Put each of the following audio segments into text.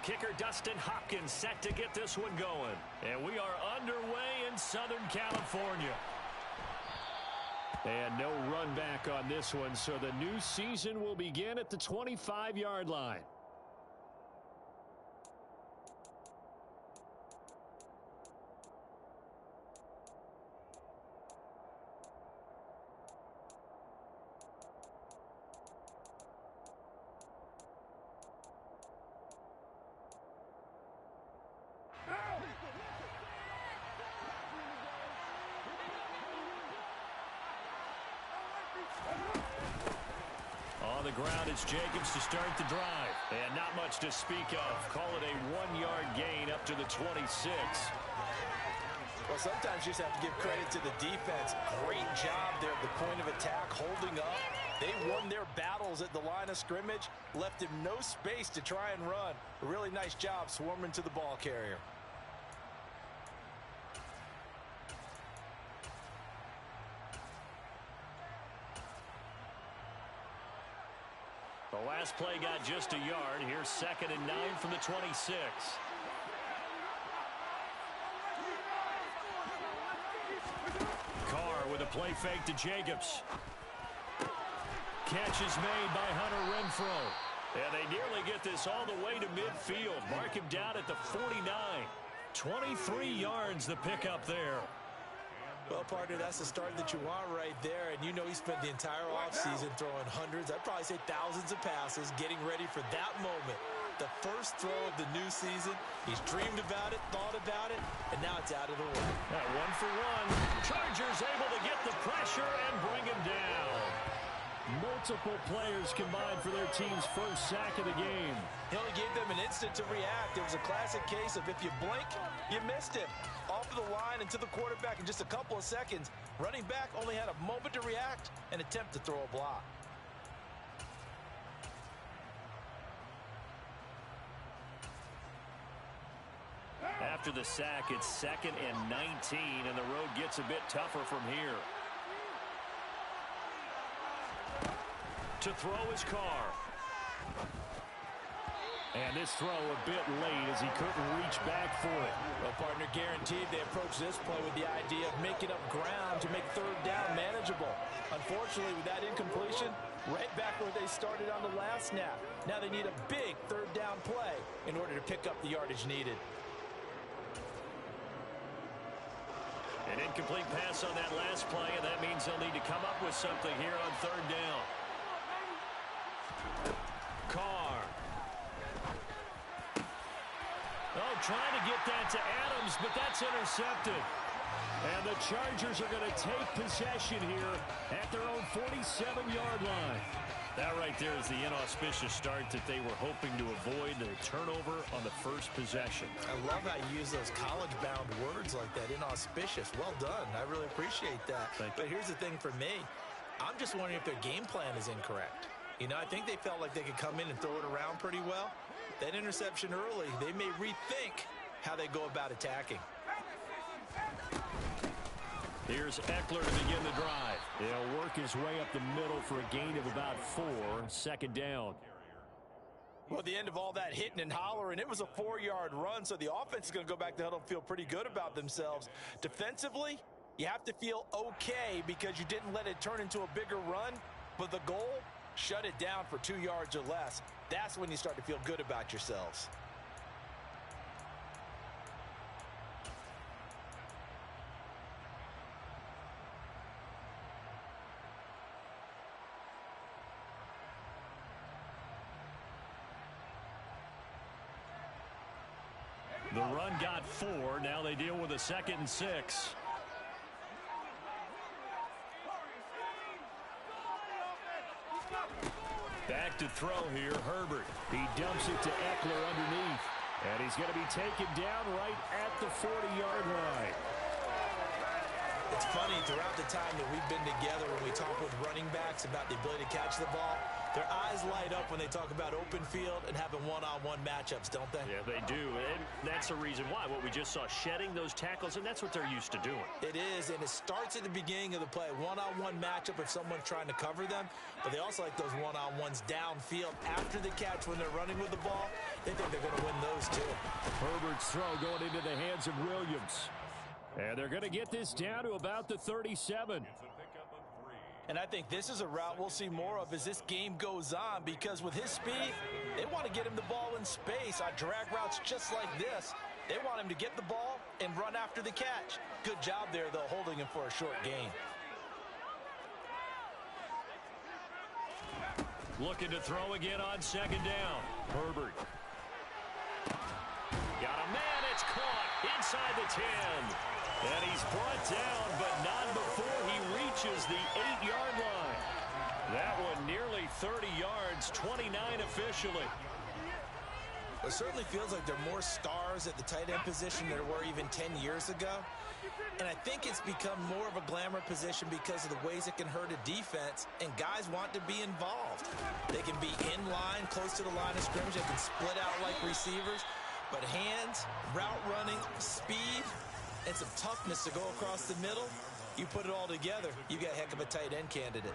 kicker, Dustin Hopkins, set to get this one going. And we are underway in Southern California. And no run back on this one, so the new season will begin at the 25-yard line. On the ground, it's Jacobs to start the drive. And not much to speak of. Call it a 1-yard gain up to the 26. Well, sometimes you just have to give credit to the defense. Great job there at the point of attack, holding up. They won their battles at the line of scrimmage, left him no space to try and run. A really nice job swarming to the ball carrier. The last play got just a yard. Here's 2nd and 9 from the 26. Carr with a play fake to Jacobs. Catch is made by Hunter Renfrow. And they nearly get this all the way to midfield. Mark him down at the 49. 23 yards the pickup there. Well, partner, that's the start that you want right there. And you know he spent the entire offseason throwing hundreds, I'd probably say thousands of passes, getting ready for that moment. The first throw of the new season. He's dreamed about it, thought about it, and now it's out of the way. That 1-for-1. Chargers able to get the pressure and bring him down. Multiple players combined for their team's first sack of the game. He only gave them an instant to react. It was a classic case of if you blink, you missed him. Off of the line and to the quarterback in just a couple of seconds. Running back only had a moment to react and attempt to throw a block. After the sack, it's 2nd and 19, and the road gets a bit tougher from here. To throw his Carr. And this throw a bit late as he couldn't reach back for it. Well, partner, guaranteed they approach this play with the idea of making up ground to make 3rd down manageable. Unfortunately, with that incompletion, right back where they started on the last snap. Now they need a big 3rd down play in order to pick up the yardage needed. An incomplete pass on that last play, and that means they'll need to come up with something here on 3rd down. Carr. Oh, trying to get that to Adams, but that's intercepted. And the Chargers are going to take possession here at their own 47-yard line. That right there is the inauspicious start that they were hoping to avoid, the turnover on the first possession. I love how you use those college-bound words like that, inauspicious. Well done. I really appreciate that. But here's the thing for me. I'm just wondering if their game plan is incorrect. You know, I think they felt like they could come in and throw it around pretty well. That interception early, they may rethink how they go about attacking. Here's Eckler to begin the drive. He'll work his way up the middle for a gain of about 4, 2nd down. Well, at the end of all that hitting and hollering, it was a 4-yard run, so the offense is going to go back to huddle and feel pretty good about themselves. Defensively, you have to feel okay because you didn't let it turn into a bigger run, but the goal, shut it down for 2 yards or less. That's when you start to feel good about yourselves. The run got 4. Now they deal with a 2nd and 6. Back to throw here, Herbert. He dumps it to Eckler underneath. And he's going to be taken down right at the 40-yard line. It's funny, throughout the time that we've been together when we talk with running backs about the ability to catch the ball, Their eyes light up when they talk about open field and having one-on-one matchups, don't they? Yeah, they do, and that's the reason why. What we just saw, shedding those tackles, and that's what they're used to doing. It is, and it starts at the beginning of the play. One-on-one matchup if someone's trying to cover them, but they also like those one-on-ones downfield after the catch when they're running with the ball. They think they're going to win those too. Herbert's throw going into the hands of Williams. And they're going to get this down to about the 37. And I think this is a route we'll see more of as this game goes on, because with his speed, they want to get him the ball in space on drag routes just like this. They want him to get the ball and run after the catch. Good job there, though, holding him for a short gain. Looking to throw again on second down. Herbert. Got a man, it's caught inside the 10. And he's brought down, but not before he reaches the 8-yard line. That one nearly 30 yards, 29 officially. It certainly feels like there are more stars at the tight end position than there were even 10 years ago. And I think it's become more of a glamour position because of the ways it can hurt a defense, and guys want to be involved. They can be in line, close to the line of scrimmage. They can split out like receivers. But hands, route running, speed, and some toughness to go across the middle, you put it all together, you got a heck of a tight end candidate.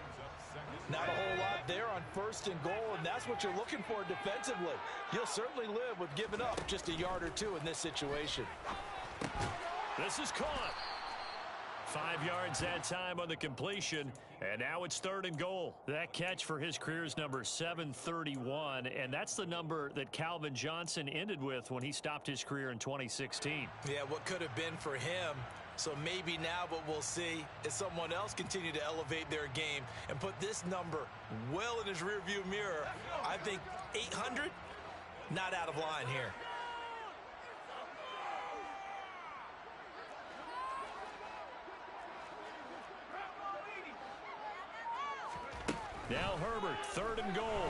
Not a whole lot there on 1st and goal, and that's what you're looking for defensively. You'll certainly live with giving up just a yard or two in this situation. This is caught. 5 yards that time on the completion, and now it's 3rd and goal. That catch for his career is number 731, and that's the number that Calvin Johnson ended with when he stopped his career in 2016. Yeah, what could have been for him. So maybe now what we'll see is someone else continue to elevate their game and put this number well in his rearview mirror. I think 800, not out of line here. Now Herbert, 3rd and goal.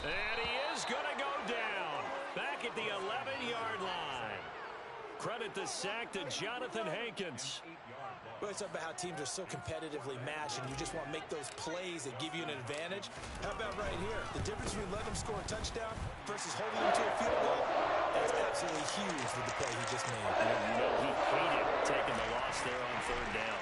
And he is going to go down. Back at the 11-yard line. Credit the sack to Jonathan Hankins. We always talk about how teams are so competitively matched, and you just want to make those plays that give you an advantage. How about right here? The difference between letting them score a touchdown versus holding them to a field goal, that's absolutely huge with the play he just made. You know, he hated taking the loss there on 3rd down.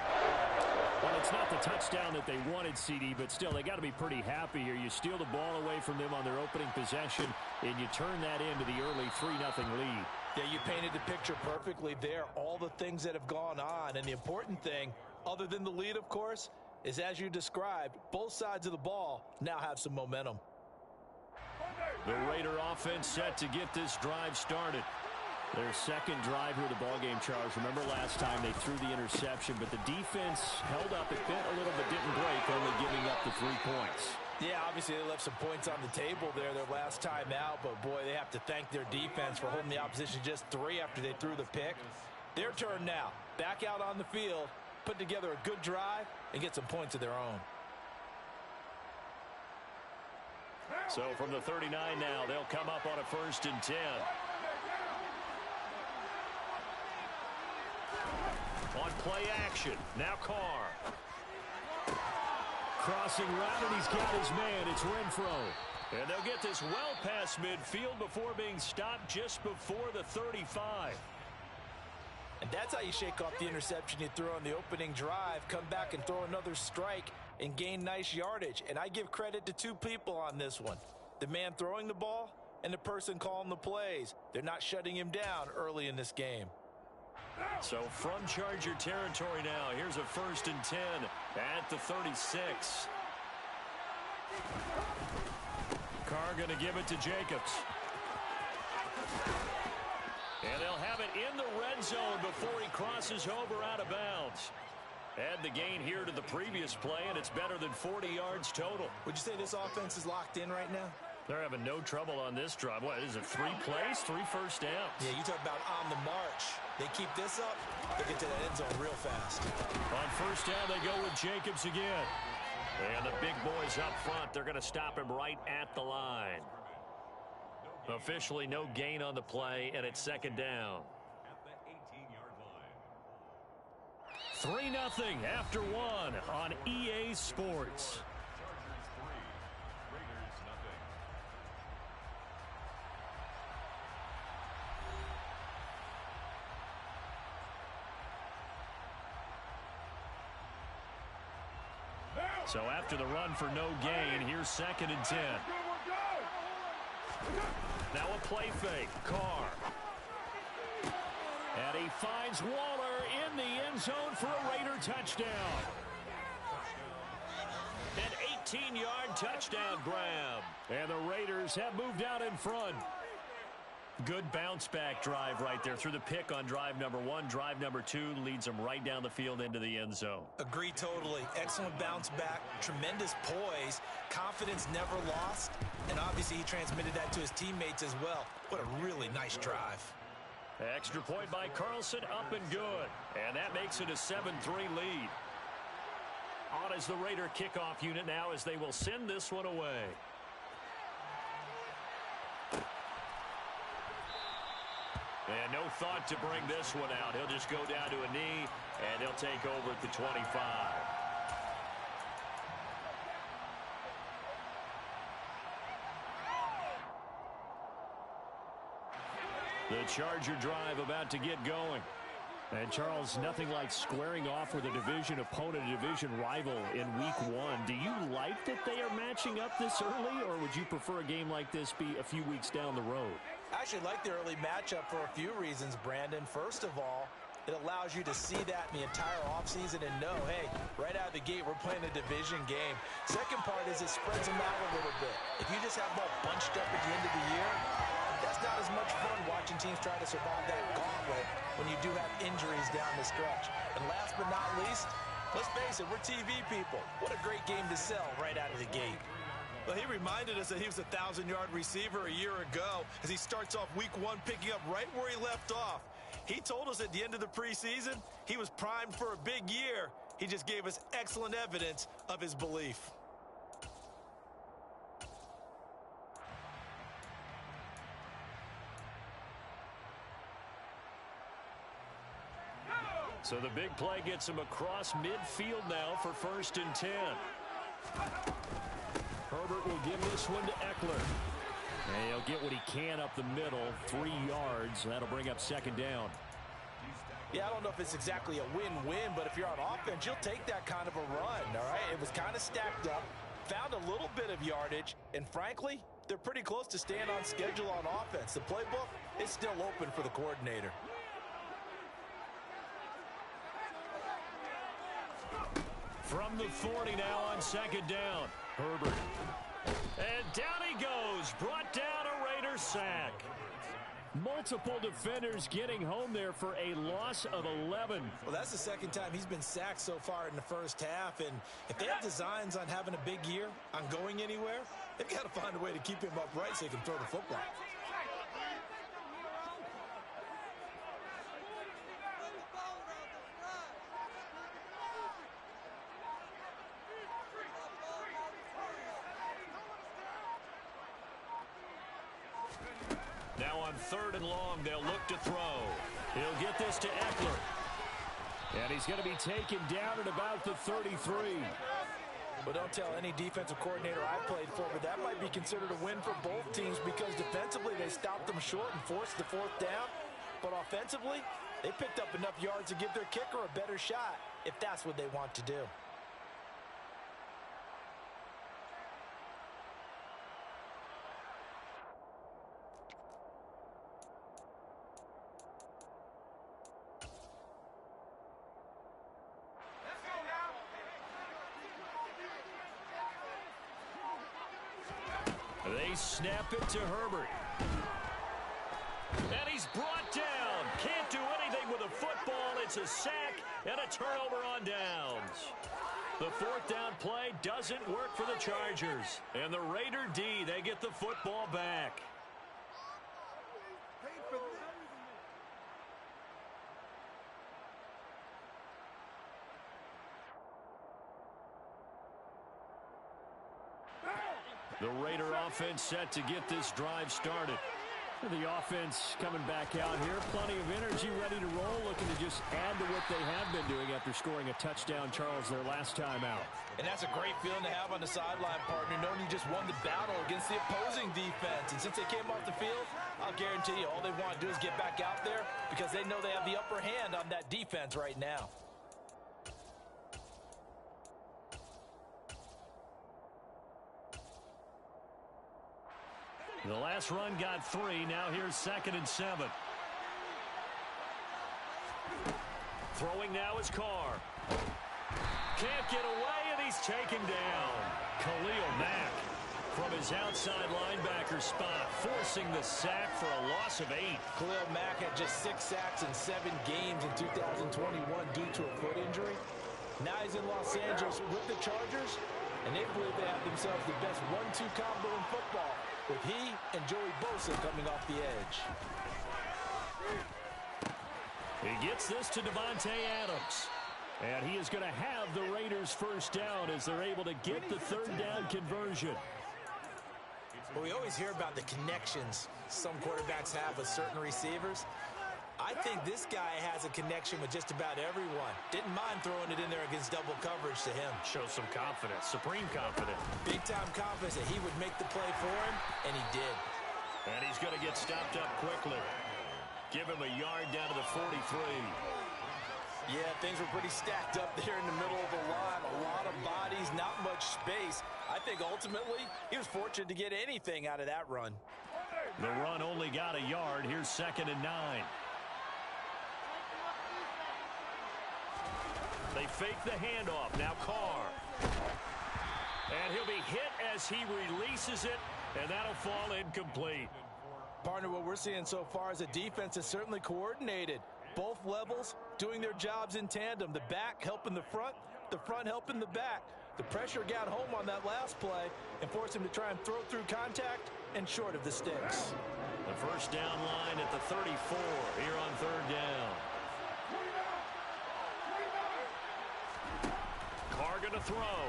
Well, it's not the touchdown that they wanted, CD, but still, they got to be pretty happy here. You steal the ball away from them on their opening possession, and you turn that into the early 3-0 lead. Yeah, you painted the picture perfectly there. All the things that have gone on, and the important thing, other than the lead, of course, is as you described, both sides of the ball now have some momentum. The Raider offense set to get this drive started. Their second drive here of the ballgame, Charles. Remember last time they threw the interception, but the defense held up. It bent a little but didn't break, only giving up the 3 points. Yeah, obviously they left some points on the table there their last time out, but boy, they have to thank their defense for holding the opposition just 3 after they threw the pick. Their turn now. Back out on the field, put together a good drive, and get some points of their own. So from the 39 now, they'll come up on a 1st and 10. On play action, now Carr. Crossing route, and he's got his man. It's Renfro. And they'll get this well past midfield before being stopped just before the 35. And that's how you shake off the interception you threw on the opening drive, come back and throw another strike and gain nice yardage. And I give credit to 2 people on this one. The man throwing the ball and the person calling the plays. They're not shutting him down early in this game. So from Charger territory now, here's a 1st and 10 at the 36. Carr going to give it to Jacobs. And they'll have it in the red zone before he crosses over out of bounds. Add the gain here to the previous play, and it's better than 40 yards total. Would you say this offense is locked in right now? They're having no trouble on this drive. What, is it 3 plays, 3 first downs? Yeah, you talk about on the march. They keep this up, they get to the end zone real fast. On 1st down, they go with Jacobs again. And the big boys up front, they're going to stop him right at the line. Officially no gain on the play, and it's 2nd down. 3-0 after 1 on EA Sports. So after the run for no gain, here's 2nd and 10. Now a play fake. Carr. And he finds Waller in the end zone for a Raider touchdown. An 18-yard touchdown grab. And the Raiders have moved out in front. Good bounce-back drive right there. Through the pick on drive number 1. Drive number 2 leads them right down the field into the end zone. Agree totally. Excellent bounce back. Tremendous poise. Confidence never lost. And obviously he transmitted that to his teammates as well. What a really nice drive. Extra point by Carlson, up and good. And that makes it a 7-3 lead. On is the Raider kickoff unit now as they will send this one away. And no thought to bring this one out. He'll just go down to a knee, and he'll take over at the 25. The Charger drive about to get going. And, Charles, nothing like squaring off with a division opponent, a division rival in week 1. Do you like that they are matching up this early, or would you prefer a game like this be a few weeks down the road? I actually like the early matchup for a few reasons, Brandon. First of all, it allows you to see that in the entire offseason and know, hey, right out of the gate, we're playing a division game. Second part is it spreads them out a little bit. If you just have them all bunched up at the end of the year, that's not as much fun watching teams try to survive that gauntlet when you do have injuries down the stretch. And last but not least, let's face it, we're TV people. What a great game to sell right out of the gate. Well, he reminded us that he was a 1,000-yard receiver a year ago as he starts off week 1 picking up right where he left off. He told us at the end of the preseason he was primed for a big year. He just gave us excellent evidence of his belief. So the big play gets him across midfield now for 1st and 10. Herbert will give this one to Eckler. And he'll get what he can up the middle, 3 yards. That'll bring up 2nd down. Yeah, I don't know if it's exactly a win-win, but if you're on offense, you'll take that kind of a run, all right? It was kind of stacked up, found a little bit of yardage, and frankly, they're pretty close to staying on schedule on offense. The playbook is still open for the coordinator. From the 40 now on 2nd down. Herbert. And down he goes. Brought down a Raider sack. Multiple defenders getting home there for a loss of 11. Well, that's the 2nd time he's been sacked so far in the first half. And if they have designs on having a big year, on going anywhere, they've got to find a way to keep him upright so he can throw the football. Now on 3rd and long, they'll look to throw. He'll get this to Eckler. And he's going to be taken down at about the 33. But don't tell any defensive coordinator I played for, but that might be considered a win for both teams because defensively they stopped them short and forced the 4th down. But offensively, they picked up enough yards to give their kicker a better shot if that's what they want to do. They snap it to Herbert. And he's brought down. Can't do anything with a football. It's a sack and a turnover on downs. The 4th down play doesn't work for the Chargers. And the Raider D, they get the football back. The Raider offense set to get this drive started. The offense coming back out here. Plenty of energy, ready to roll, looking to just add to what they have been doing after scoring a touchdown, Charles, their last time out. And that's a great feeling to have on the sideline, partner, knowing you just won the battle against the opposing defense. And since they came off the field, I'll guarantee you all they want to do is get back out there because they know they have the upper hand on that defense right now. The last run got 3. Now here's 2nd and 7. Throwing now is Carr. Can't get away, and he's taken down. Khalil Mack from his outside linebacker spot, forcing the sack for a loss of 8. Khalil Mack had just 6 sacks in 7 games in 2021 due to a foot injury. Now he's in Los Angeles with the Chargers, and they believe they have themselves the best 1-2 combo in football, with he and Joey Bosa coming off the edge. He gets this to Davante Adams. And he is going to have the Raiders first down as they're able to get the 3rd down conversion. Well, we always hear about the connections some quarterbacks have with certain receivers. I think this guy has a connection with just about everyone. Didn't mind throwing it in there against double coverage to him. Shows some confidence, supreme confidence. Big-time confidence that he would make the play for him, and he did. And he's going to get stopped up quickly. Give him a yard down to the 43. Yeah, things were pretty stacked up there in the middle of the line. A lot of bodies, not much space. I think ultimately he was fortunate to get anything out of that run. The run only got a yard. Here's 2nd and 9. They fake the handoff. Now Carr. And he'll be hit as he releases it, and that'll fall incomplete. Partner, what we're seeing so far is a defense is certainly coordinated. Both levels doing their jobs in tandem. The back helping the front helping the back. The pressure got home on that last play and forced him to try and throw through contact and short of the sticks. The first down line at the 34 here on 3rd down. Carr going to throw.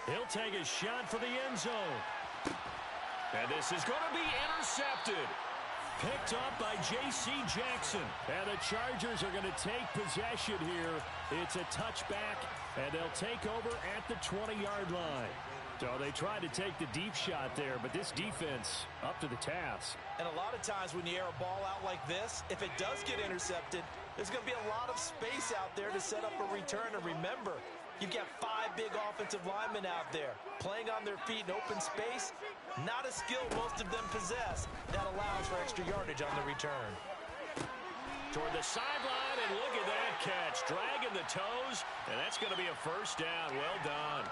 He'll take a shot for the end zone. And this is going to be intercepted. Picked up by J.C. Jackson. And the Chargers are going to take possession here. It's a touchback, and they'll take over at the 20-yard line. So they tried to take the deep shot there, but this defense up to the task. And a lot of times when you air a ball out like this, if it does get intercepted, there's going to be a lot of space out there to set up a return. And remember, you've got 5 big offensive linemen out there playing on their feet in open space. Not a skill most of them possess. That allows for extra yardage on the return. Toward the sideline, and look at that catch. Dragging the toes, and that's going to be a first down. Well done.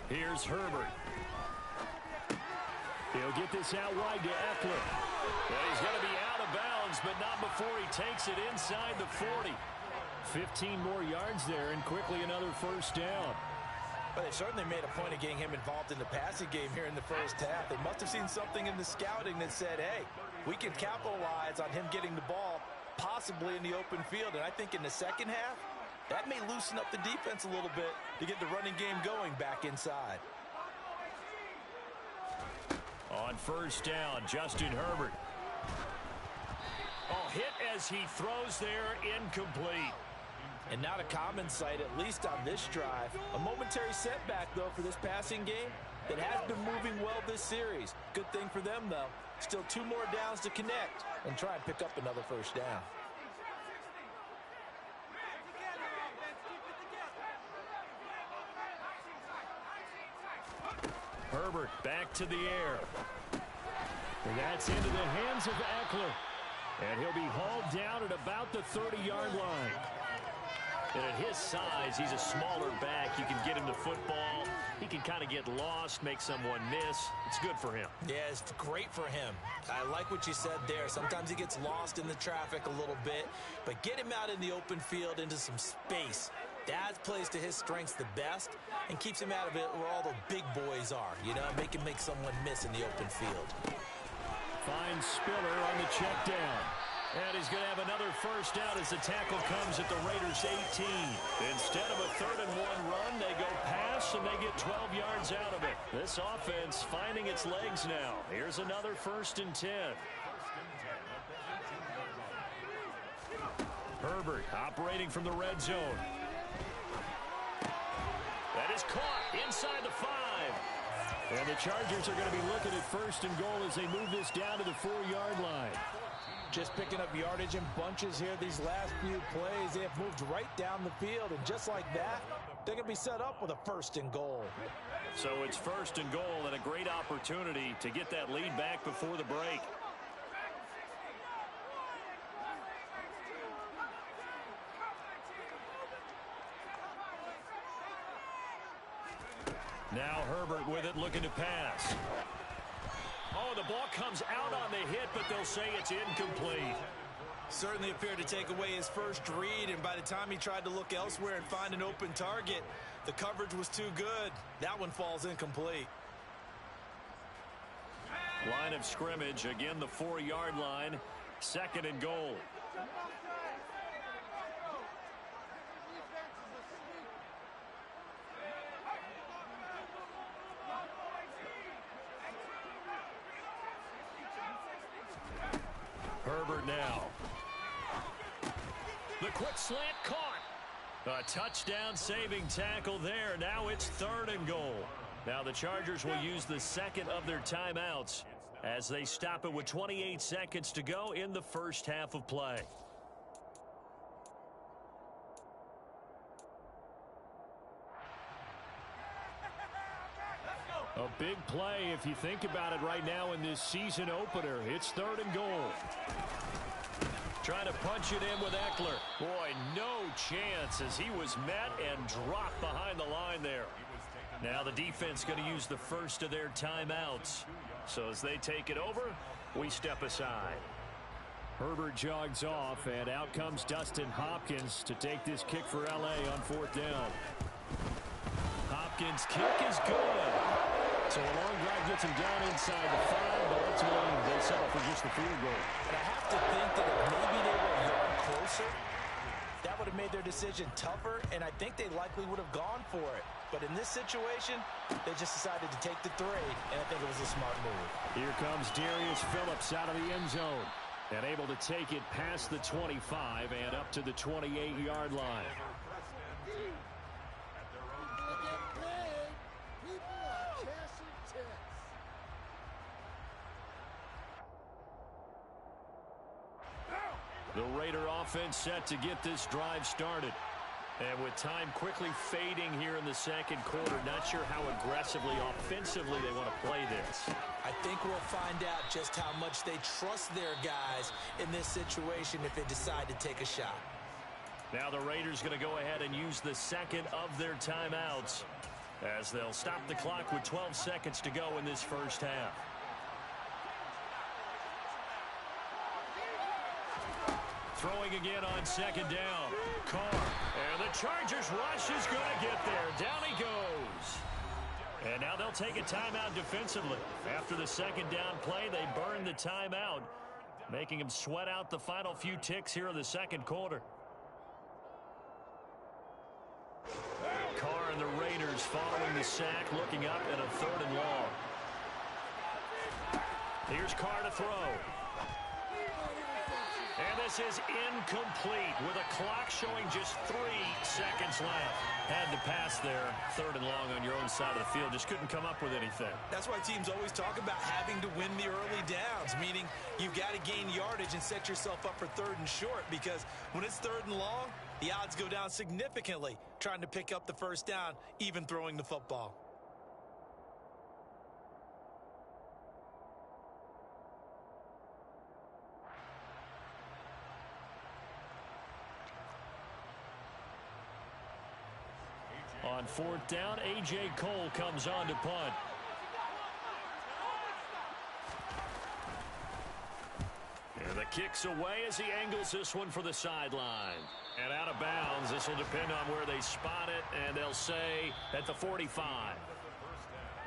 Here's Herbert. He'll get this out wide to Eckler. Well, he's going to be out of bounds, but not before he takes it inside the 40. 15 more yards there, and quickly another first down. But they certainly made a point of getting him involved in the passing game here in the first half. They must have seen something in the scouting that said, hey, we can capitalize on him getting the ball possibly in the open field. And I think in the second half, that may loosen up the defense a little bit to get the running game going back inside. On first down, Justin Herbert. Oh, hit as he throws there, incomplete. And not a common sight, at least on this drive. A momentary setback, though, for this passing game that has been moving well this series. Good thing for them, though. Still 2 more downs to connect and try and pick up another first down. Herbert back to the air. And that's into the hands of Eckler. And he'll be hauled down at about the 30-yard line. And at his size, he's a smaller back. You can get him the football. He can kind of get lost, make someone miss. It's good for him. Yeah, it's great for him. I like what you said there. Sometimes he gets lost in the traffic a little bit. But get him out in the open field into some space. That plays to his strengths the best and keeps him out of it where all the big boys are. You know, make him make someone miss in the open field. Finds Spiller on the check down. And he's going to have another first down as the tackle comes at the Raiders' 18. Instead of a 3rd and 1 run, they go pass and they get 12 yards out of it. This offense finding its legs now. Here's another 1st and 10. Herbert operating from the red zone. is caught inside the 5. And the Chargers are going to be looking at first and goal as they move this down to the 4-yard line. Just picking up yardage in bunches here these last few plays. They have moved right down the field, and just like that, they're going to be set up with a first and goal. So it's first and goal and a great opportunity to get that lead back before the break. Now Herbert with it, looking to pass. Oh, the ball comes out on the hit, but they'll say it's incomplete. Certainly appeared to take away his first read, and by the time he tried to look elsewhere and find an open target, the coverage was too good. That one falls incomplete. Line of scrimmage, again the 4-yard line, second and goal. Herbert now. The quick slant caught. A touchdown saving tackle there. Now it's third and goal. Now the Chargers will use the second of their timeouts as they stop it with 28 seconds to go in the first half of play. A big play if you think about it right now in this season opener. It's third and goal. Trying to punch it in with Eckler. Boy, no chance as he was met and dropped behind the line there. Now the defense going to use the first of their timeouts. So as they take it over, we step aside. Herbert jogs off, and out comes Dustin Hopkins to take this kick for L.A. on fourth down. Hopkins' kick is good. So a long drive gets him down inside the 5, but ultimately they settle for just the field goal. And I have to think that if maybe they were a yard closer, that would have made their decision tougher, and I think they likely would have gone for it. But in this situation, they just decided to take the 3, and I think it was a smart move. Here comes Darius Phillips out of the end zone and able to take it past the 25 and up to the 28-yard line. The Raider offense set to get this drive started. And with time quickly fading here in the second quarter, not sure how aggressively, offensively they want to play this. I think we'll find out just how much they trust their guys in this situation if they decide to take a shot. Now the Raiders going to go ahead and use the second of their timeouts as they'll stop the clock with 12 seconds to go in this first half. Throwing again on second down. Carr. And the Chargers rush is going to get there. Down he goes. And now they'll take a timeout defensively. After the second down play, they burn the timeout, making them sweat out the final few ticks here in the second quarter. Carr and the Raiders following the sack, looking up at a third and long. Here's Carr to throw. And this is incomplete with a clock showing just 3 seconds left. Had to pass there, third and long on your own side of the field. Just couldn't come up with anything. That's why teams always talk about having to win the early downs, meaning you've got to gain yardage and set yourself up for third and short, because when it's third and long, the odds go down significantly trying to pick up the first down, even throwing the football. On fourth down, A.J. Cole comes on to punt. And the kick's away as he angles this one for the sideline. And out of bounds, this will depend on where they spot it, and they'll say at the 45.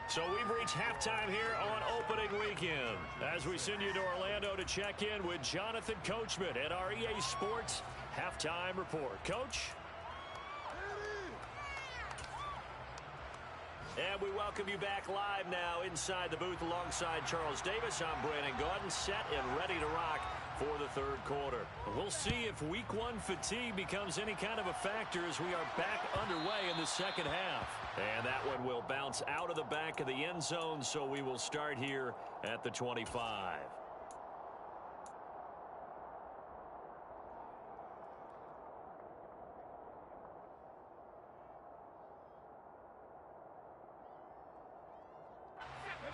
So we've reached halftime here on opening weekend as we send you to Orlando to check in with Jonathan Coachman at our EA Sports Halftime Report. Coach? And we welcome you back live now inside the booth alongside Charles Davis. I'm Brandon Gaudin, set and ready to rock for the third quarter. We'll see if week one fatigue becomes any kind of a factor as we are back underway in the second half. And that one will bounce out of the back of the end zone, so we will start here at the 25.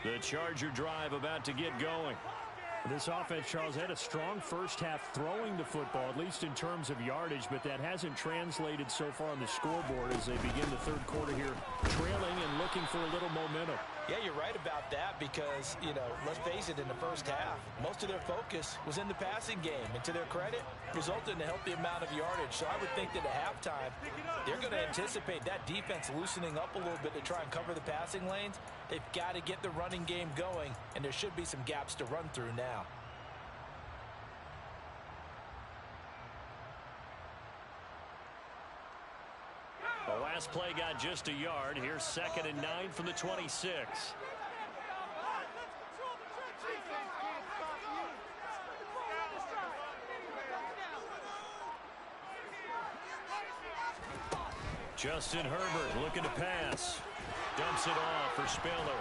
The Charger drive about to get going. This offense, Charles, had a strong first half throwing the football, at least in terms of yardage, but that hasn't translated so far on the scoreboard as they begin the third quarter here, trailing and looking for a little momentum. Yeah, you're right about that because, let's face it, in the first half, most of their focus was in the passing game. And to their credit, resulted in a healthy amount of yardage. So I would think that at halftime, they're going to anticipate that defense loosening up a little bit to try and cover the passing lanes. They've got to get the running game going, and there should be some gaps to run through now. The last play got just a yard. Here's 2nd and 9 from the 26. Justin Herbert looking to pass. Dumps it off for Spiller.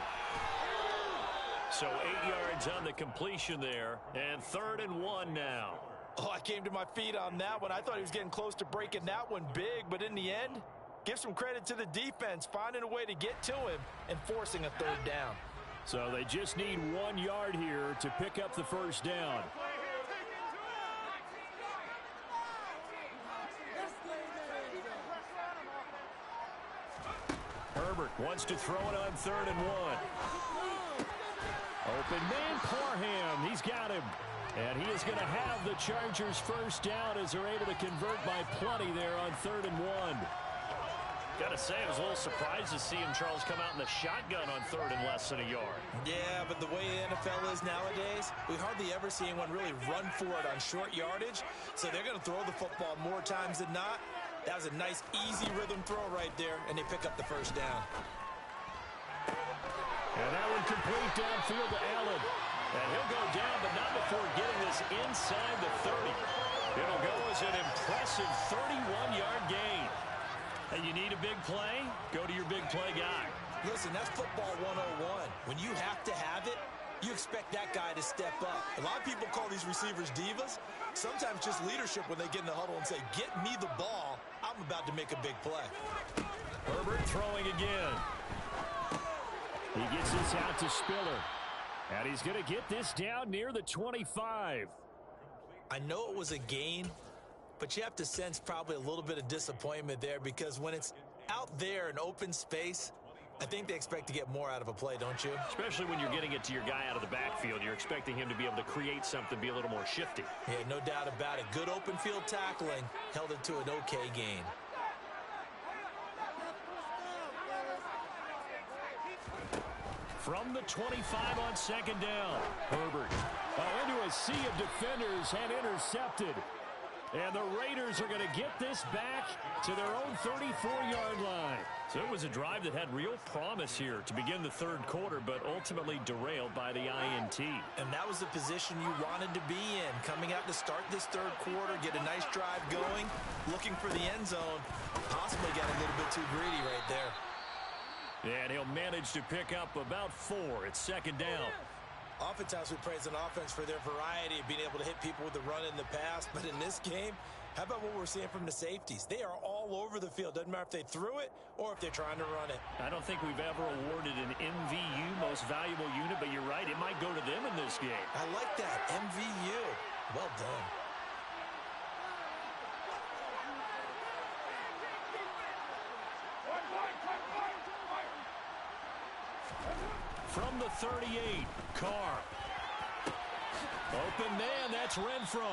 So 8 yards on the completion there, and 3rd and 1 now. Oh, I came to my feet on that one. I thought he was getting close to breaking that one big, but in the end, give some credit to the defense, finding a way to get to him and forcing a 3rd down. So they just need 1 yard here to pick up the first down. Herbert wants to throw it on 3rd and 1. Open man, Parham. He's got him. And he is going to have the Chargers first down as they're able to convert by plenty there on 3rd and 1. Got to say, I was a little surprised to see him, Charles, come out in the shotgun on 3rd and less than a yard. Yeah, but the way the NFL is nowadays, we hardly ever see anyone really run for it on short yardage. So they're going to throw the football more times than not. That was a nice, easy rhythm throw right there, and they pick up the first down. And that one complete downfield to Allen. And he'll go down, but not before getting this inside the 30. It'll go as an impressive 31-yard gain. And you need a big play? Go to your big play guy. Listen, that's football 101. When you have to have it, you expect that guy to step up. A lot of people call these receivers divas. Sometimes just leadership when they get in the huddle and say, get me the ball. I'm about to make a big play. Herbert throwing again. He gets this out to Spiller. And he's going to get this down near the 25. I know it was a gain, but you have to sense probably a little bit of disappointment there because when it's out there in open space, I think they expect to get more out of a play, don't you? Especially when you're getting it to your guy out of the backfield. You're expecting him to be able to create something, be a little more shifty. Yeah, no doubt about it. Good open field tackling held it to an okay gain. From the 25 on 2nd down. Herbert into a sea of defenders and intercepted. And the Raiders are going to get this back to their own 34-yard line. So it was a drive that had real promise here to begin the third quarter, but ultimately derailed by the INT. And that was the position you wanted to be in. Coming out to start this third quarter, get a nice drive going, looking for the end zone. Possibly got a little bit too greedy right there. And he'll manage to pick up about 4 at 2nd down. Oftentimes we praise an offense for their variety of being able to hit people with the run in the pass. But in this game, how about what we're seeing from the safeties? They are all over the field. Doesn't matter if they threw it or if they're trying to run it. I don't think we've ever awarded an MVU, most valuable unit, but you're right. It might go to them in this game. I like that. MVU. Well done. From the 38, Carr. Open man, that's Renfro.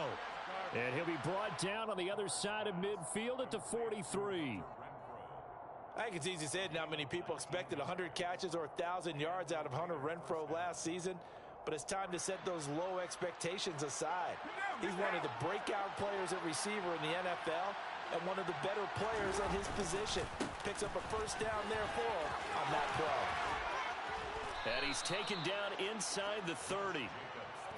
And he'll be brought down on the other side of midfield at the 43. I think it's easy to say not many people expected 100 catches or 1,000 yards out of Hunter Renfro last season, but it's time to set those low expectations aside. He's one of the breakout players at receiver in the NFL and one of the better players at his position. Picks up a first down there for him on that play. And he's taken down inside the 30.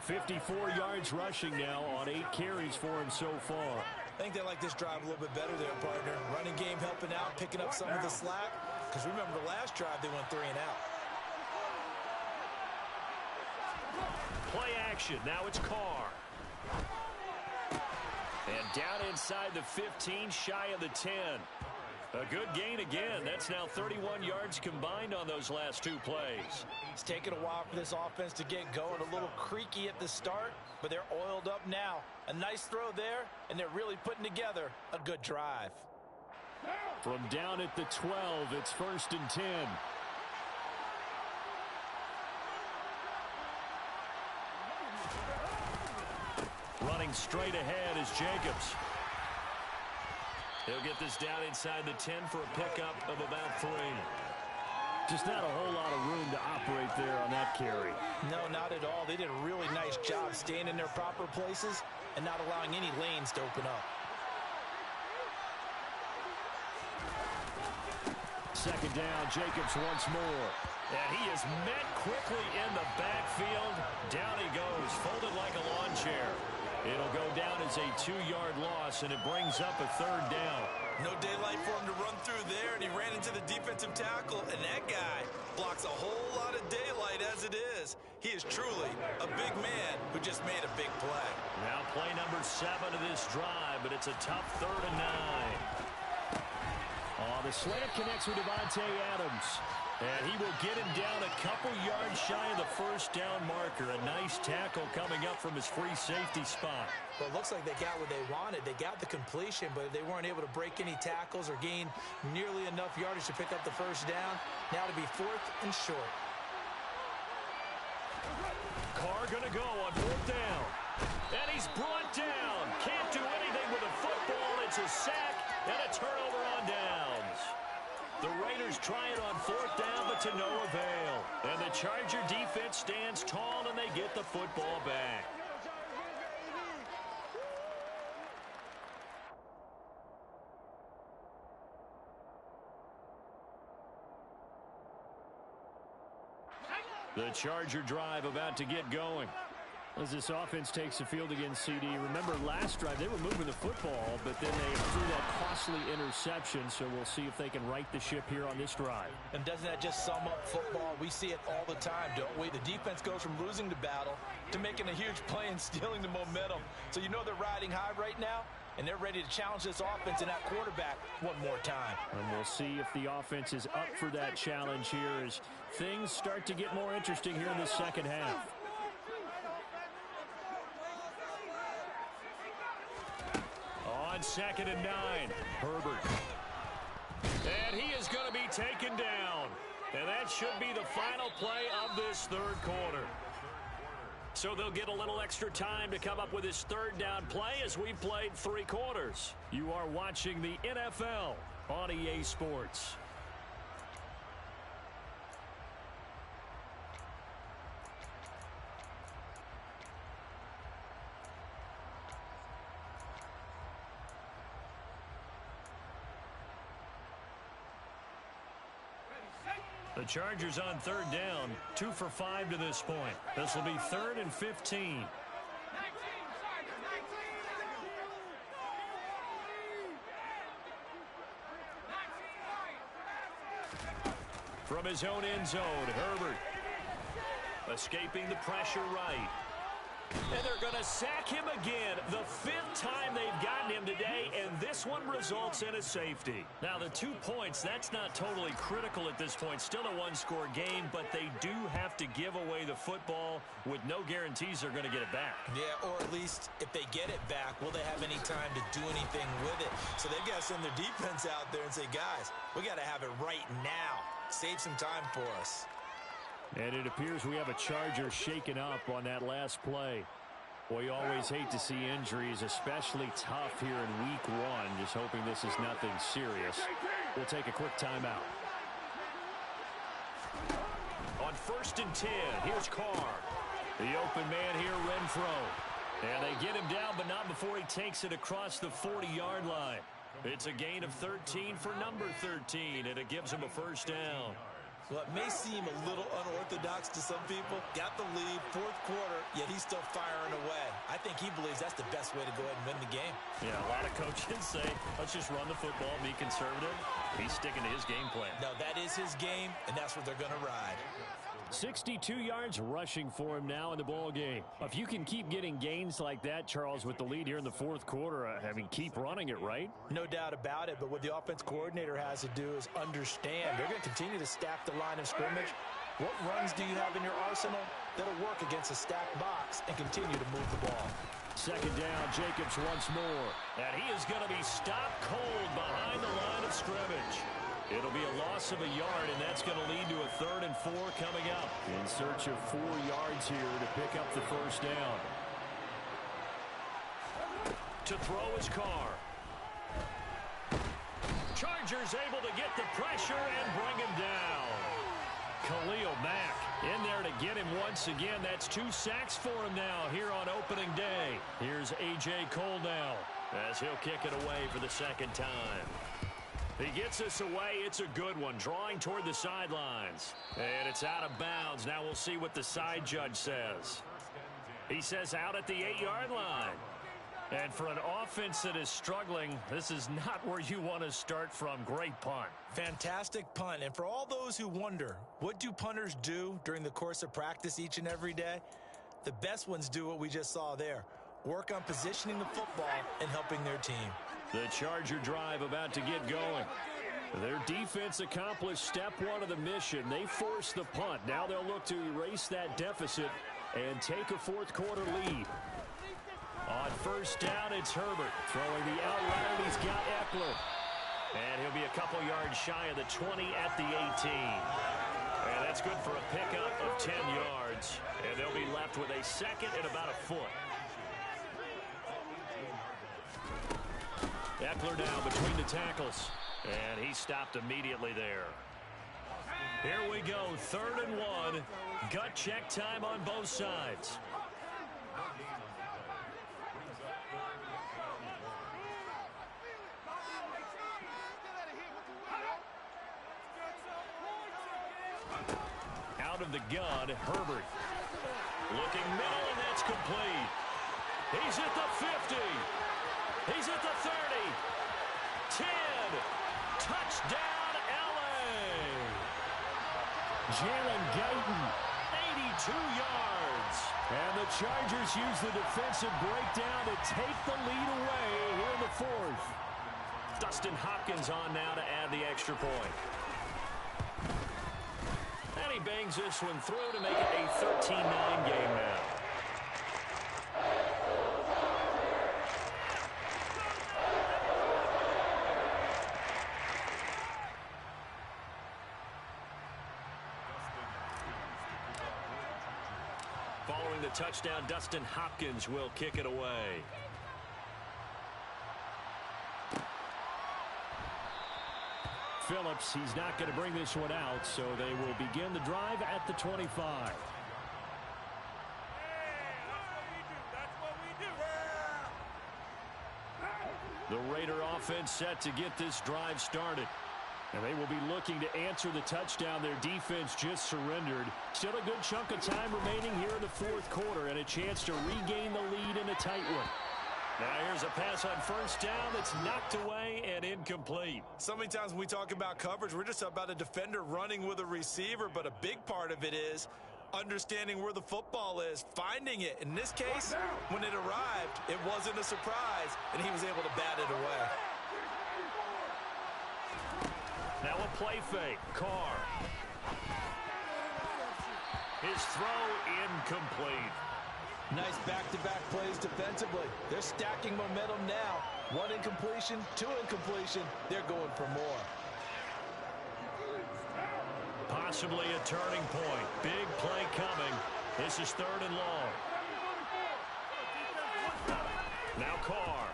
54 yards rushing now on 8 carries for him so far. I think they like this drive a little bit better there, partner. Running game helping out, picking up some of the slack. Because remember the last drive, they went 3 and out. Play action. Now it's Carr. And down inside the 15, shy of the 10. A good gain again. That's now 31 yards combined on those last 2 plays. It's taken a while for this offense to get going. A little creaky at the start, but they're oiled up now. A nice throw there, and they're really putting together a good drive. From down at the 12, it's 1st and 10. Running straight ahead is Jacobs. He'll get this down inside the 10 for a pickup of about 3. Just not a whole lot of room to operate there on that carry. No, not at all. They did a really nice job staying in their proper places and not allowing any lanes to open up. 2nd down, Jacobs once more. And he is met quickly in the backfield. Down he goes, folded like a lawn chair. It'll go down as a 2-yard loss, and it brings up a 3rd down. No daylight for him to run through there, and he ran into the defensive tackle, and that guy blocks a whole lot of daylight as it is. He is truly a big man who just made a big play. Now play number 7 of this drive, but it's a tough 3rd and 9. The slant connects with Davante Adams. And he will get him down a couple yards shy of the 1st down marker. A nice tackle coming up from his free safety spot. Well, it looks like they got what they wanted. They got the completion, but they weren't able to break any tackles or gain nearly enough yardage to pick up the 1st down. Now to be 4th and short. Carr going to go on 4th down. And he's brought down. Can't do anything with a football. It's a sack and a turnover on downs. The Raiders try it on 4th down, but to no avail. And the Charger defense stands tall, and they get the football back. The Charger drive about to get going. As this offense takes the field against CD, remember last drive they were moving the football, but then they threw that costly interception, so we'll see if they can right the ship here on this drive. And doesn't that just sum up football? We see it all the time, don't we? The defense goes from losing the battle to making a huge play and stealing the momentum. So you know they're riding high right now, and they're ready to challenge this offense and that quarterback one more time. And we'll see if the offense is up for that challenge here as things start to get more interesting here in the 2nd half. On 2nd and 9, Herbert. And he is going to be taken down. And that should be the final play of this 3rd quarter. So they'll get a little extra time to come up with this 3rd down play as we've played 3 quarters. You are watching the NFL on EA Sports. The Chargers on 3rd down, 2 for 5 to this point. This will be 3rd and 15. From his own end zone, Herbert escaping the pressure right. And they're going to sack him again. The 5th time they've gotten him today, and this one results in a safety. Now, the 2 points, that's not totally critical at this point. Still a 1-score game, but they do have to give away the football with no guarantees they're going to get it back. Yeah, or at least if they get it back, will they have any time to do anything with it? So they've got to send their defense out there and say, guys, we got to have it right now. Save some time for us. And it appears we have a Charger shaken up on that last play. Well, you always hate to see injuries, especially tough here in week 1. Just hoping this is nothing serious. We'll take a quick timeout. On 1st and 10, here's Carr. The open man here, Renfro. And they get him down, but not before he takes it across the 40-yard line. It's a gain of 13 for number 13, and it gives him a 1st down. Well, it may seem a little unorthodox to some people. Got the lead, fourth quarter, yet he's still firing away. I think he believes that's the best way to go ahead and win the game. Yeah, a lot of coaches say, let's just run the football, be conservative. He's sticking to his game plan. No, that is his game, and that's what they're going to ride. 62 yards rushing for him now in the ball game. If you can keep getting gains like that, Charles, with the lead here in the fourth quarter, keep running it, right? No doubt about it, but what the offense coordinator has to do is understand they're going to continue to stack the line of scrimmage. What runs do you have in your arsenal that'll work against a stacked box and continue to move the ball? Second down, Jacobs once more. And he is going to be stopped cold behind the line of scrimmage. It'll be a loss of a yard, and that's going to lead to a 3rd and 4 coming up. In search of 4 yards here to pick up the first down. To throw his Carr. Chargers able to get the pressure and bring him down. Khalil Mack in there to get him once again. That's 2 sacks for him now here on opening day. Here's A.J. Cole now as he'll kick it away for the second time. He gets us away. It's a good one. Drawing toward the sidelines. And it's out of bounds. Now we'll see what the side judge says. He says out at the 8-yard line. And for an offense that is struggling, this is not where you want to start from. Great punt. Fantastic punt. And for all those who wonder, what do punters do during the course of practice each and every day? The best ones do what we just saw there. Work on positioning the football and helping their team. The Charger drive about to get going. Their defense accomplished step 1 of the mission. They forced the punt. Now they'll look to erase that deficit and take a fourth quarter lead. On first down, it's Herbert. Throwing the out route, he's got Eckler. And he'll be a couple yards shy of the 20 at the 18. And that's good for a pickup of 10 yards. And they'll be left with a second and about a foot. Eckler down between the tackles. And he stopped immediately there. Here we go, 3rd and 1. Gut check time on both sides. Out of the gun, Herbert. Looking middle, and that's complete. He's at the 50. He's at the 30. 10. Touchdown, L.A. Jalen Guyton, 82 yards. And the Chargers use the defensive breakdown to take the lead away here in the fourth. Dustin Hopkins on now to add the extra point. And he bangs this one through to make it a 13-9 game now. Following the touchdown, Dustin Hopkins will kick it away. Phillips, he's not going to bring this one out, so they will begin the drive at the 25. The Raider offense set to get this drive started. And they will be looking to answer the touchdown their defense just surrendered. Still a good chunk of time remaining here in the fourth quarter and a chance to regain the lead in a tight one. Now here's a pass on first down that's knocked away and incomplete. So many times when we talk about coverage, we're just about a defender running with a receiver, but a big part of it is understanding where the football is, finding it. In this case, when it arrived, it wasn't a surprise, and he was able to bat it away. Now a play fake. Carr. His throw incomplete. Nice back-to-back plays defensively. They're stacking momentum now. 1 incompletion, 2 incompletion. They're going for more. Possibly a turning point. Big play coming. This is 3rd and long. Now Carr.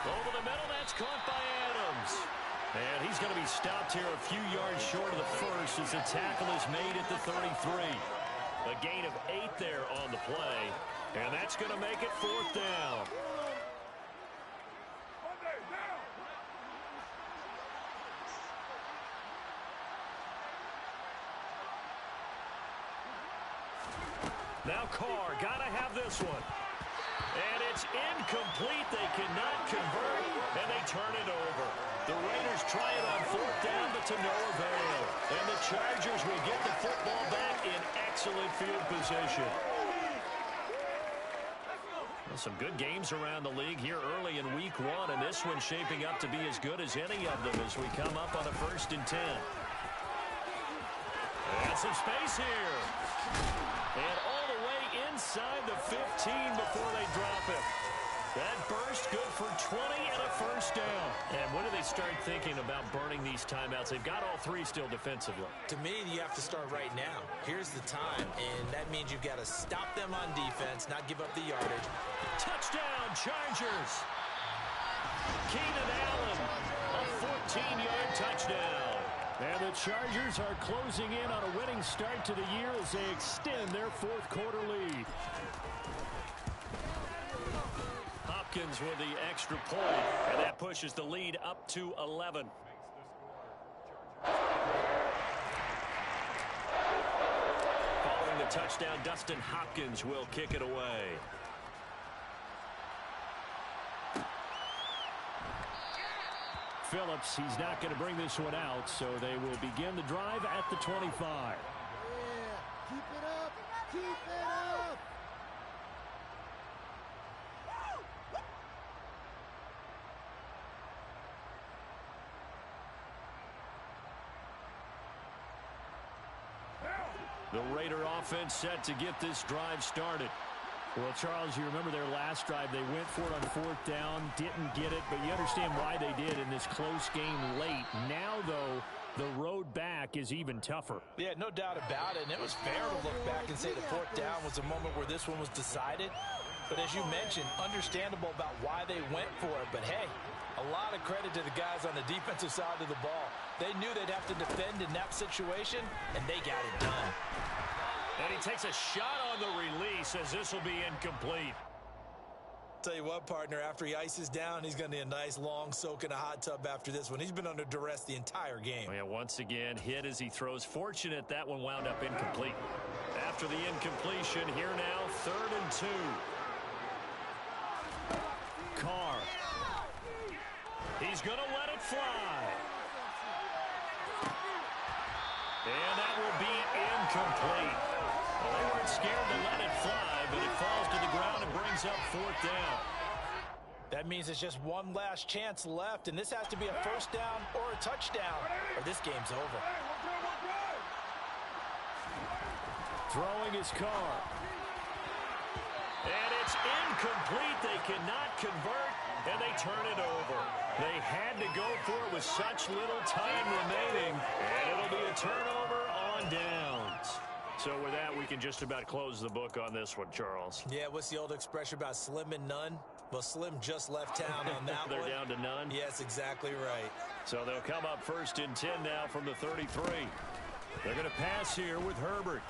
Over the middle, that's caught by Adams. And he's going to be stopped here a few yards short of the first as the tackle is made at the 33. A gain of 8 there on the play. And that's going to make it 4th down. Now Carr, gotta have this one. And it's incomplete. They cannot convert, and they turn it over. The Raiders try it on 4th down, but to no avail. And the Chargers will get the football back in excellent field position. Well, some good games around the league here early in week 1, and this one's shaping up to be as good as any of them as we come up on a 1st and 10. And some space here. And all the way inside the 15 before they drop it. That burst good for 20 and a 1st down. And when do they start thinking about burning these timeouts? They've got all 3 still defensively. To me, you have to start right now. Here's the time, and that means you've got to stop them on defense, not give up the yardage. Touchdown, Chargers. Keenan Allen, a 14-yard touchdown. And the Chargers are closing in on a winning start to the year as they extend their 4th quarter lead. Hopkins with the extra point, and that pushes the lead up to 11. Following the touchdown, Dustin Hopkins will kick it away. Phillips, he's not going to bring this one out, so they will begin the drive at the 25. Yeah, keep it up, keep it up. The Raider offense set to get this drive started. Well, Charles, you remember their last drive. They went for it on 4th down, didn't get it, but you understand why they did in this close game late. Now, though, the road back is even tougher. Yeah, no doubt about it, and it was fair to look back and say the 4th down was a moment where this one was decided. But as you mentioned, understandable about why they went for it. But, hey, a lot of credit to the guys on the defensive side of the ball. They knew they'd have to defend in that situation, and they got it done. And he takes a shot on the release as this will be incomplete. Tell you what, partner, after he ices down, he's going to need a nice long soak in a hot tub after this one. He's been under duress the entire game. Oh, yeah, once again, hit as he throws. Fortunate that one wound up incomplete. After the incompletion, here now, 3rd and 2. Carr. He's going to let it fly. And that will be incomplete. Well, they weren't scared to let it fly, but it falls to the ground and brings up 4th down. That means it's just one last chance left, and this has to be a 1st down or a touchdown, or this game's over. Throwing his Carr. And it's incomplete. They cannot convert, and they turn it over. They had to go for it with such little time remaining, and it'll be a turnover on downs. So with that, we can just about close the book on this one, Charles. Yeah, what's the old expression about slim and none? Well, Slim just left town on that They're one. down to none? Yes, exactly right. So they'll come up 1st and 10 now from the 33. They're going to pass here with Herbert.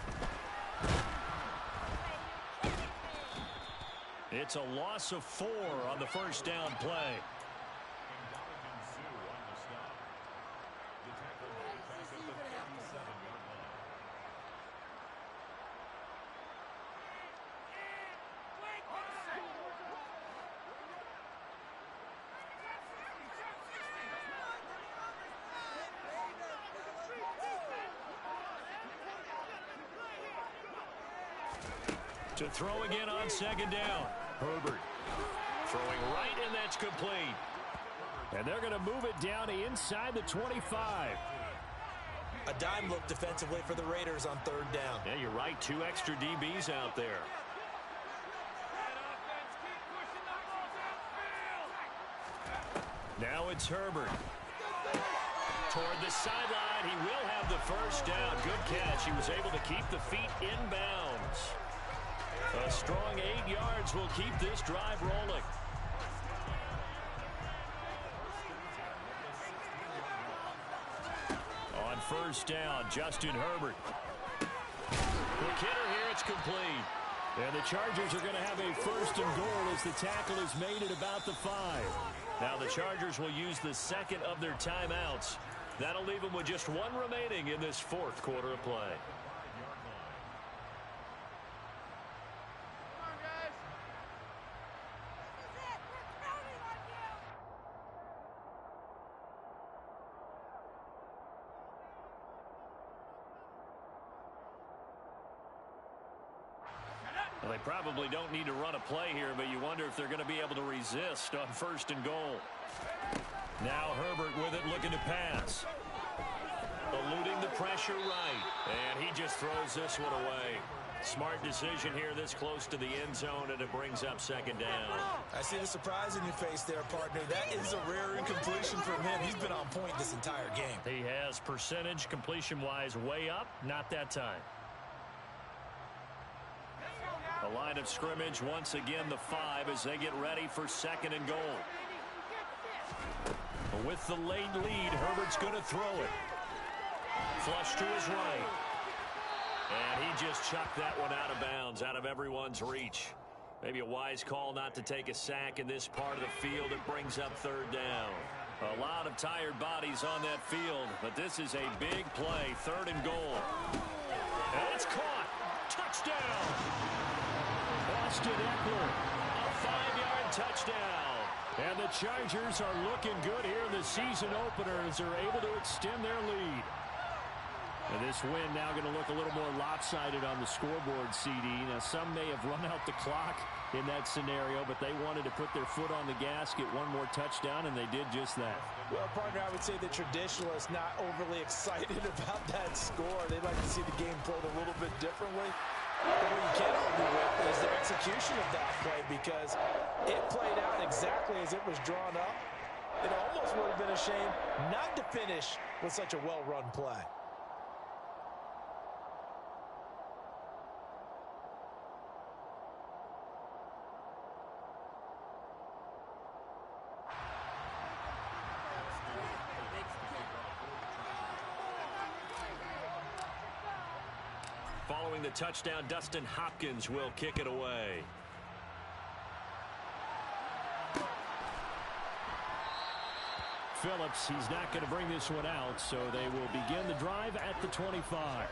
It's a loss of 4 on the 1st down play. To throw again on 2nd down. Herbert throwing right, and that's complete. And they're going to move it down to inside the 25. A dime look defensively for the Raiders on 3rd down. Yeah, you're right. 2 extra DBs out there. Now it's Herbert. Toward the sideline, he will have the 1st down. Good catch. He was able to keep the feet inbounds. A strong 8 yards will keep this drive rolling. On 1st down, Justin Herbert. The hitter here, it's complete. And the Chargers are going to have a 1st and goal as the tackle is made at about the 5. Now the Chargers will use the 2nd of their timeouts. That'll leave them with just 1 remaining in this 4th quarter of play. Well, they probably don't need to run a play here, but you wonder if they're going to be able to resist on 1st and goal. Now Herbert with it, looking to pass. Eluding the pressure right. And he just throws this one away. Smart decision here this close to the end zone, and it brings up 2nd down. I see the surprise in your face there, partner. That is a rare incompletion from him. He's been on point this entire game. He has percentage completion-wise way up, not that time. The line of scrimmage, once again, the 5 as they get ready for 2nd and goal. With the late lead, Herbert's going to throw it. Flush to his right. And he just chucked that one out of bounds, out of everyone's reach. Maybe a wise call not to take a sack in this part of the field. It brings up 3rd down. A lot of tired bodies on that field, but this is a big play. 3rd and goal. And it's caught. Touchdown. Austin Eckler, a 5-yard touchdown. And the Chargers are looking good here in the season opener as they're able to extend their lead. And this win now going to look a little more lopsided on the scoreboard, CD. Now, some may have run out the clock in that scenario, but they wanted to put their foot on the gas, get one more touchdown, and they did just that. Well, partner, I would say the traditionalists not overly excited about that score. They'd like to see the game played a little bit differently. But what you can't argue with is the execution of that play, because it played out exactly as it was drawn up. It almost would have been a shame not to finish with such a well-run play. Following the touchdown, Dustin Hopkins will kick it away. Phillips, he's not going to bring this one out, so they will begin the drive at the 25.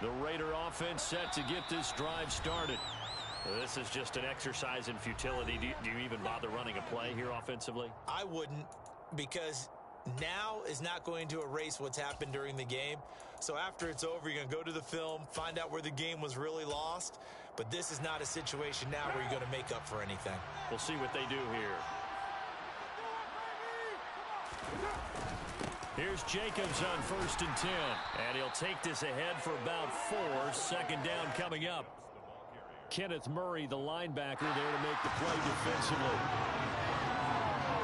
The Raider offense set to get this drive started. This is just an exercise in futility. Do you even bother running a play here offensively? I wouldn't, because now is not going to erase what's happened during the game. So after it's over, you're going to go to the film, find out where the game was really lost. But this is not a situation now where you're going to make up for anything. We'll see what they do here. Here's Jacobs on 1st and 10. And he'll take this ahead for about 4. 2nd down coming up. Kenneth Murray, the linebacker, there to make the play defensively.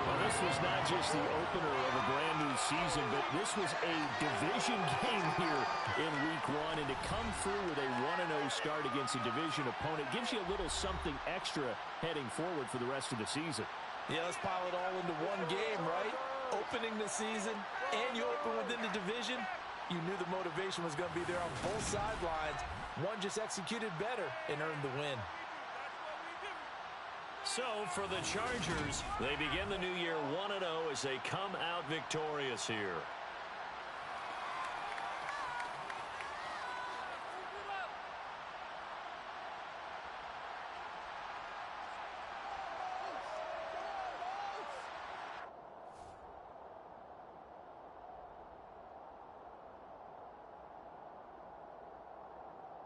Well, this was not just the opener of a brand new season, but this was a division game here in week 1. And to come through with a 1-0 start against a division opponent gives you a little something extra heading forward for the rest of the season. Yeah, let's pile it all into one game, right? Opening the season, and you open within the division. You knew the motivation was going to be there on both sidelines. One just executed better and earned the win. So for the Chargers, they begin the new year 1-0 as they come out victorious here.